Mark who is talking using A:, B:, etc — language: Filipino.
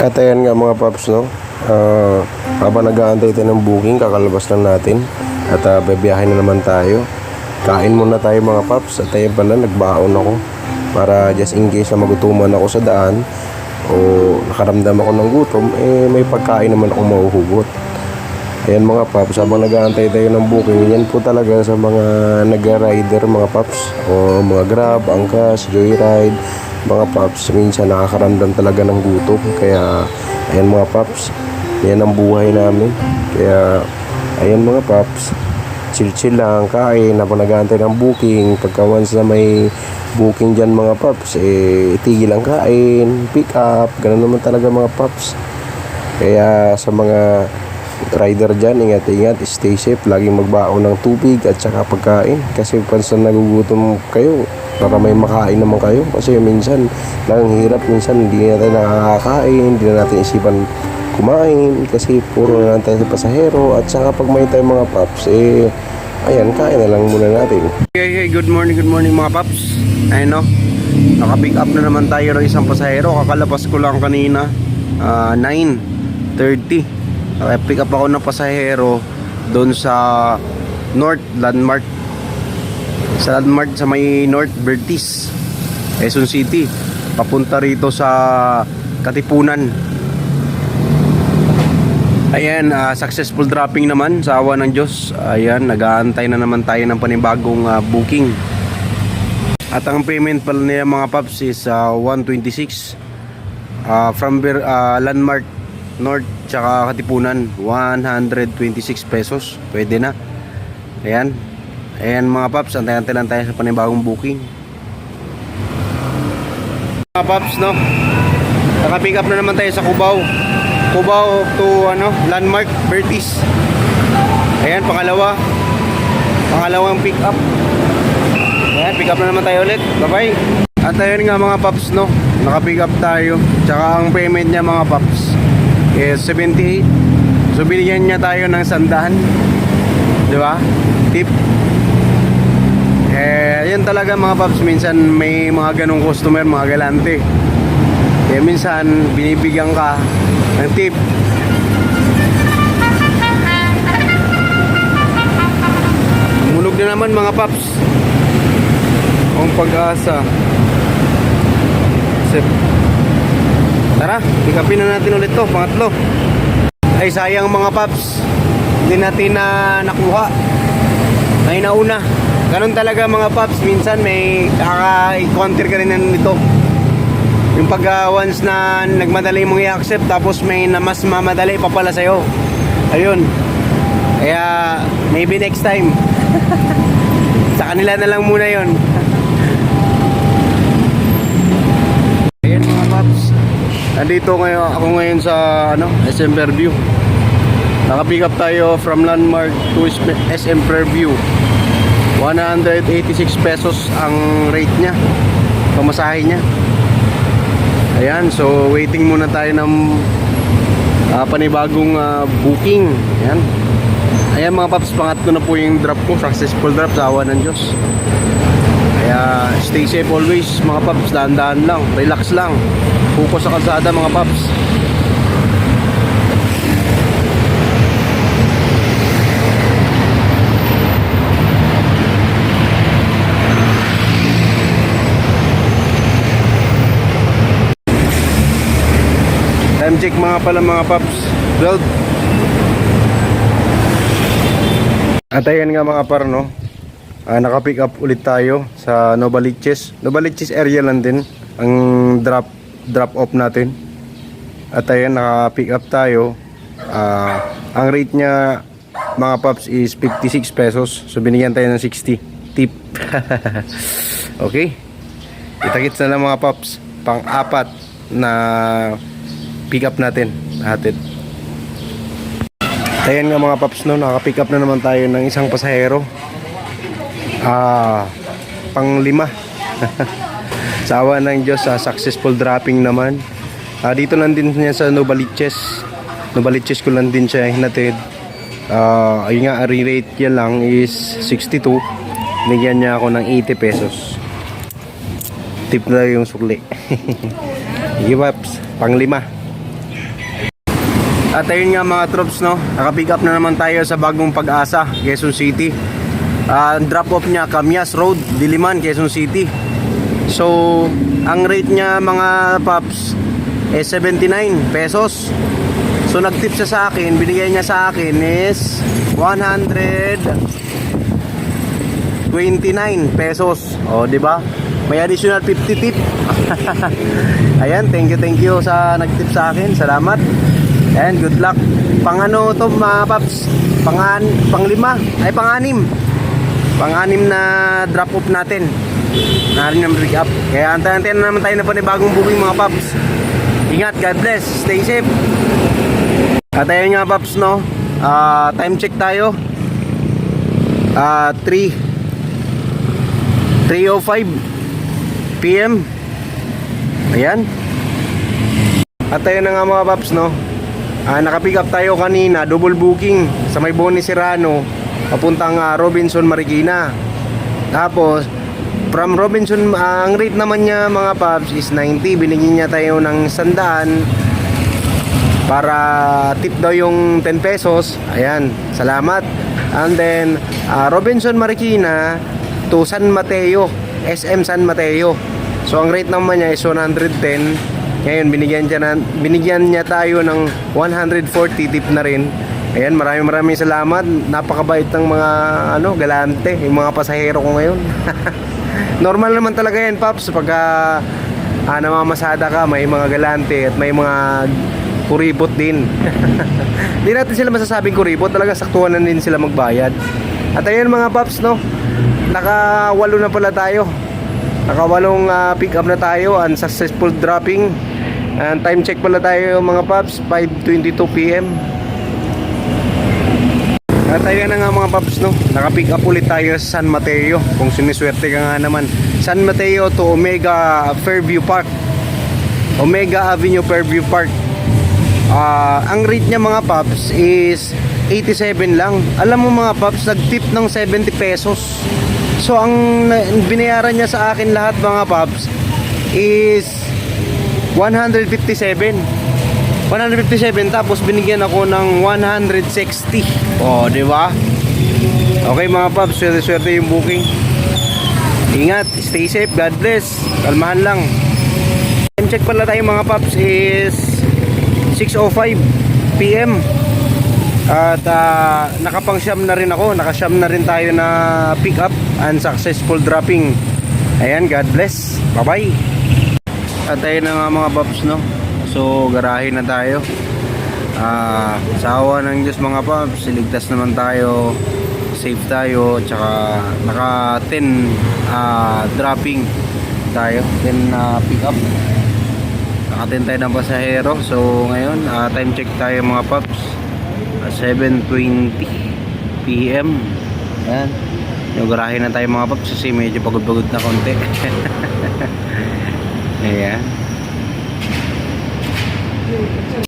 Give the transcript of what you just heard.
A: At ayan nga mga paps, no? Habang nag-aantay tayo ng booking, kakalabas lang natin. At babiyahin na naman tayo. Kain muna tayo mga paps. At ayan pala, nagbaon ako. Para just in case na magutuman ako sa daan o nakaramdam ako ng gutom, may pagkain naman akong mahuhugot. Ayan mga paps, habang nag-aantay tayo ng booking, yan po talaga sa mga nag-rider mga paps. O mga Grab, Angkas, Joyride, mga paps, minsan nakakaramdam talaga ng gutom. Kaya ayan mga paps, yan ang buhay namin. Kaya ayan mga paps, chill lang, kain habang nag-aantay ng booking. Pagka once na may booking dyan mga paps, itigil ang kain, pick up, ganun naman talaga mga paps. Kaya sa mga rider dyan, ingat, stay safe, laging magbaon ng tubig at saka pagkain. Kasi pansan nagugutom kayo, para may makain naman kayo. Kasi minsan, lang hirap, minsan hindi natin nakakain, hindi na natin isipan kumain. Kasi puro na lang tayo sa pasahero. At saka pag may tayo mga paps, ayan, kain na lang muna natin.
B: Hey, good morning mga paps. Ayun no, naka-pick up na naman tayo ng isang pasahero. Kakalabas ko lang kanina, 9:30. Pick up ako ng pasahero doon sa North Landmark. Sa Landmark sa may North Bertis, Quezon City, papunta rito sa Katipunan. Ayan, successful dropping naman sa awa ng Diyos. Ayan, nag-aantay na naman tayo ng panibagong booking. At ang payment pala niya mga paps is 126 from Landmark North tsaka Katipunan, 126 pesos. Pwede na. Ayan. Ayan mga paps, antay-antay lang tayo sa panibagong booking. Mga paps, no, naka-pick up na naman tayo sa Cubao to Landmark Bertis. Ayan, pangalawang pick up. Ayan, pick up na naman tayo ulit. Bye bye. At ayun nga mga paps, no, naka-pick up tayo. Tsaka ang payment niya mga paps is 78. So binigyan niya tayo ng 100, di ba? Tip. Yan talaga mga paps, minsan may mga ganong customer, mga galante. Kaya minsan binibigyan ka ng tip. Mulog na naman mga paps ang Pag-asa. Tara, pick upin na natin ulit to, pangatlo. Ay sayang mga paps, hindi natin na nakuha. Ay nauna. Ganun talaga mga paps, minsan may kaka-counter ka rin nito. Yung pag once na nagmadali mong i-accept, tapos may na mas mamadali pa pala sa'yo. Ayun. Kaya maybe next time. Sa kanila na lang muna yon. Ayan mga paps, nandito ako ngayon sa SM Fairview. Naka-pick up tayo from Landmark to SM Fairview. 186 pesos ang rate niya, pamasahe niya. Ayan, so waiting muna tayo ng panibagong booking. Ayan mga paps, pangatlo na po yung drop ko, successful drop sa awa ng Diyos. Kaya stay safe always mga paps, dahan-dahan lang, relax lang, focus sa kalsada mga paps. Time check mga paps, 12. At ayan nga mga par, no, naka-pick up ulit tayo sa Novaliches area lang din ang drop off natin. At ayan, naka-pick up tayo. Ang rate niya mga paps is 56 pesos. So binigyan tayo ng 60 tip. Okay, kita-kits na lang mga paps, pang-apat na pick up natin hatid. Ayan nga mga paps, no, naka-pick up na naman tayo ng isang pasahero, pang-5. Sa awa ng Diyos, successful dropping naman. Dito lang din niya sa Novaliches ko lang din siya hinatid. Ayun nga, re-rate niya lang is 62. Bigyan niya ako ng 80 pesos. Tip na yung sukli. Sige paps, pang-5. At ayun nga mga troops, no, naka-pick up na naman tayo sa bagong Pag-asa, Quezon City. Drop off niya Camias Road, Diliman, Quezon City. So ang rate niya mga paps is 79 pesos. So nag-tip siya sa akin, binigay niya sa akin is 129 pesos. O, di ba? May additional 50 tip. Ayan, thank you sa nag-tip sa akin. Salamat. And good luck. Pang ano to mga paps? Pang-anim na drop off natin. Narin ng pick up. Kaya antayin na naman tayo na panibagong booking mga paps. Ingat, God bless. Stay safe. At ayun nga paps, no, time check tayo. 3:05 PM. Ayan. At ayun na nga mga paps, no, naka-pick up tayo kanina, double booking sa may Boni Serrano papuntang Robinson Marikina. Tapos from Robinson, ang rate naman niya mga paps is 90. Binigyan niya tayo ng 100 para tip daw yung 10 pesos. Ayan, salamat. And then Robinson Marikina to San Mateo, SM San Mateo. So ang rate naman niya is 110. Ngayon binigyan niya tayo ng 140 tip na rin. Ayan, maraming salamat. Napakabait ng mga galante, yung mga pasahero ko ngayon. Normal naman talaga yan, paps, pagka namamasada ka, may mga galante at may mga kuripot din. Hindi natin sila masasabing kuripot, talaga saktuhan na din sila magbayad. At ayun mga paps, no, naka-8 na pala tayo. Naka-8 pick up na tayo, unsuccessful dropping. And time check pala tayo mga paps, 5:22 PM. At ayun na nga mga paps, no, naka-pick up ulit tayo sa San Mateo. Kung siniswerte ka nga naman, San Mateo to Omega Fairview Park, Omega Avenue Fairview Park. Ang rate niya mga paps is 87 lang. Alam mo mga paps, nag-tip ng 70 pesos. So ang binayaran niya sa akin lahat mga paps is 157, tapos binigyan ako ng 160. Oh, di ba? Okay mga paps, swerte yung booking. Ingat, stay safe, God bless. Kalmahan lang. Time check pala tayo mga paps is 6:05 PM. At nakapang-siyam na rin ako. Naka-siyam na rin tayo na pick up and successful dropping. Ayan, God bless. Bye-bye. At ayun na nga mga paps, no. So, garahe na tayo. Sa awa ng Diyos mga paps, siligtas naman tayo. Safe tayo. Tsaka naka 10 dropping tayo. 10 pick up. Naka-10 tayo ng pasahero. So ngayon, time check tayo mga paps, 7:20 PM. Ayan, yung garahe na tayo mga paps kasi medyo pagod-pagod na konti. Ayan.